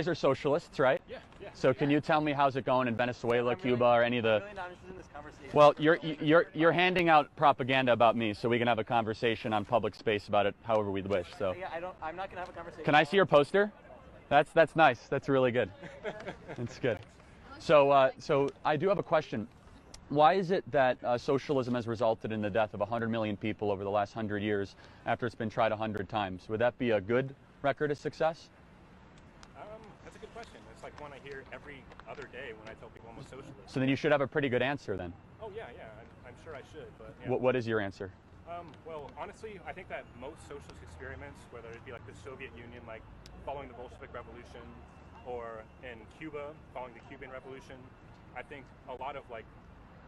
guys are socialists, right? Yeah, yeah. So can you tell me how's it going in Venezuela, Cuba, or any of the... I'm really not interested in this conversation. Well, you're handing out propaganda about me, so we can have a conversation on public space about it however we wish. So Yeah, I'm not gonna have a conversation. can I see your poster? That's nice. That's really good. That's good. So so I do have a question. Why is it that socialism has resulted in the death of 100 million people over the last 100 years after it's been tried 100 times? Would that be a good record of success? That's a good question. It's like one I hear every other day when I tell people I'm a socialist. So then you should have a pretty good answer then. Oh yeah, I'm sure I should, but yeah. What is your answer? Well, honestly, I think that most socialist experiments, whether it be like the Soviet Union, like following the Bolshevik Revolution, or in Cuba, following the Cuban Revolution, I think a lot of like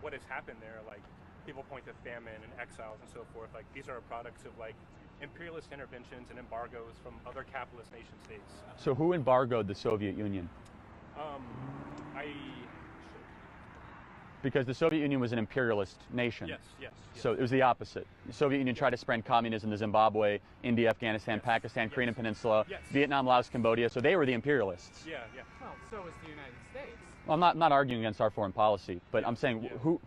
what has happened there, like people point to famine and exiles and so forth, like these are products of like imperialist interventions and embargoes from other capitalist nation states. So who embargoed the Soviet Union? Because the Soviet Union was an imperialist nation. Yes. So it was the opposite. The Soviet Union tried to spread communism to Zimbabwe, India, Afghanistan, Pakistan, Korean Peninsula, Vietnam, Laos, Cambodia. So they were the imperialists. Yeah. Well, so was the United States. Well, I'm not arguing against our foreign policy, but I'm saying who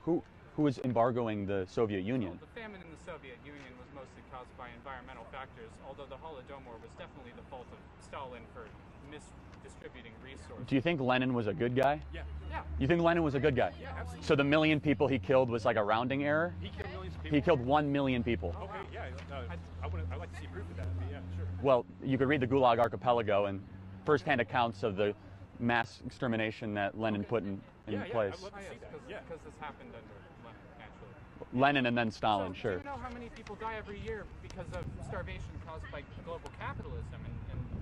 was embargoing the Soviet Union? Well, the famine in the Soviet Union was mostly caused by environmental factors, although the Holodomor was definitely the fault of Stalin for misdistributing resources. Do you think Lenin was a good guy? Yeah. You think Lenin was a good guy? Yeah, absolutely. So the million people he killed was like a rounding error? He killed millions of people. He killed 1 million people. Okay, yeah. I'd like to see proof of that, but yeah, sure. Well, you could read the Gulag Archipelago and first-hand accounts of the mass extermination that Lenin put in place. I'd love to see that. Because this happened under Lenin, actually. Lenin and then Stalin, So, sure. do you know how many people die every year because of starvation caused by global capitalism and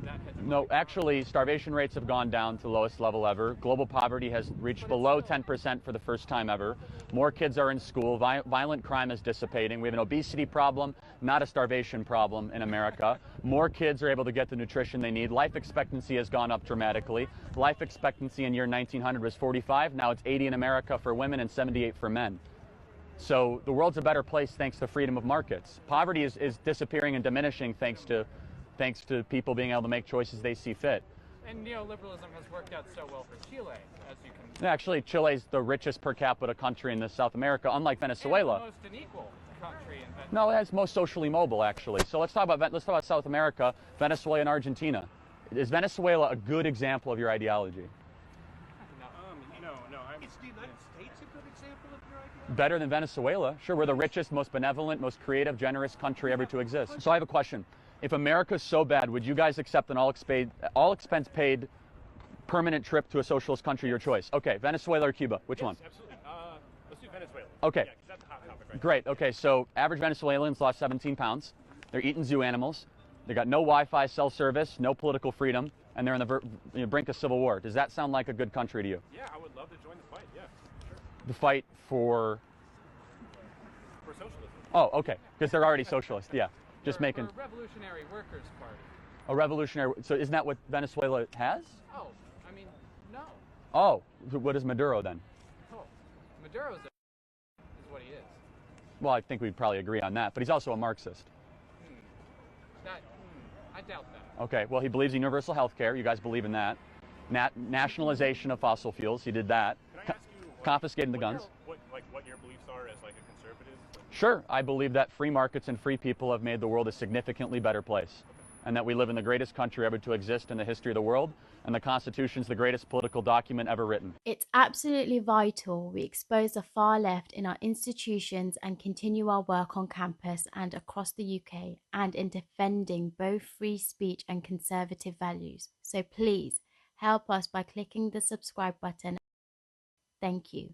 that hegemonic No, actually, starvation rates have gone down to the lowest level ever. Global poverty has reached below 10% for the first time ever. More kids are in school. Violent crime is dissipating. We have an obesity problem, not a starvation problem in America. More kids are able to get the nutrition they need. Life expectancy has gone up dramatically. Life expectancy in year 1900 was 45. Now it's 80 in America for women and 78 for men. So the world's a better place thanks to freedom of markets. Poverty is disappearing and diminishing thanks to people being able to make choices they see fit. And neoliberalism has worked out so well for Chile, as you can... Actually, Chile's the richest per capita country in South America, unlike Venezuela. And the most unequal country in Venezuela. No, it's most socially mobile, actually. So let's talk about South America, Venezuela and Argentina. Is Venezuela a good example of your ideology? No. Is the United States a good example of your idea? Better than Venezuela. Sure, we're the richest, most benevolent, most creative, generous country ever to exist. So I have a question. If America's so bad, would you guys accept an all expense paid permanent trip to a socialist country, your choice? Okay, Venezuela or Cuba? Which one? Absolutely. Let's do Venezuela. Okay. Yeah, 'cause that's a hot topic right Great. Okay, so average Venezuelans lost 17 pounds. They're eating zoo animals. They got no Wi-Fi, cell service, no political freedom, and they're on the brink of civil war. Does that sound like a good country to you? now. Yeah, I would love to join the fight. Yeah, sure. The fight for... For socialism. Oh, okay, because they're already socialist, yeah. Just For making... a Revolutionary Workers' Party. A revolutionary... So isn't that what Venezuela has? Oh, I mean, no. Oh, what is Maduro then? Oh, Maduro's is what he is. Well, I think we'd probably agree on that, but he's also a Marxist. I doubt that. Okay, well, he believes in universal health care. You guys believe in that. Nationalization of fossil fuels. He did that. Can I ask you Confiscating the guns. What your beliefs are as like a conservative? Sure, I believe that free markets and free people have made the world a significantly better place, and that we live in the greatest country ever to exist in the history of the world, and the Constitution's the greatest political document ever written. It's absolutely vital we expose the far left in our institutions and continue our work on campus and across the UK and in defending both free speech and conservative values. So please help us by clicking the subscribe button. Thank you.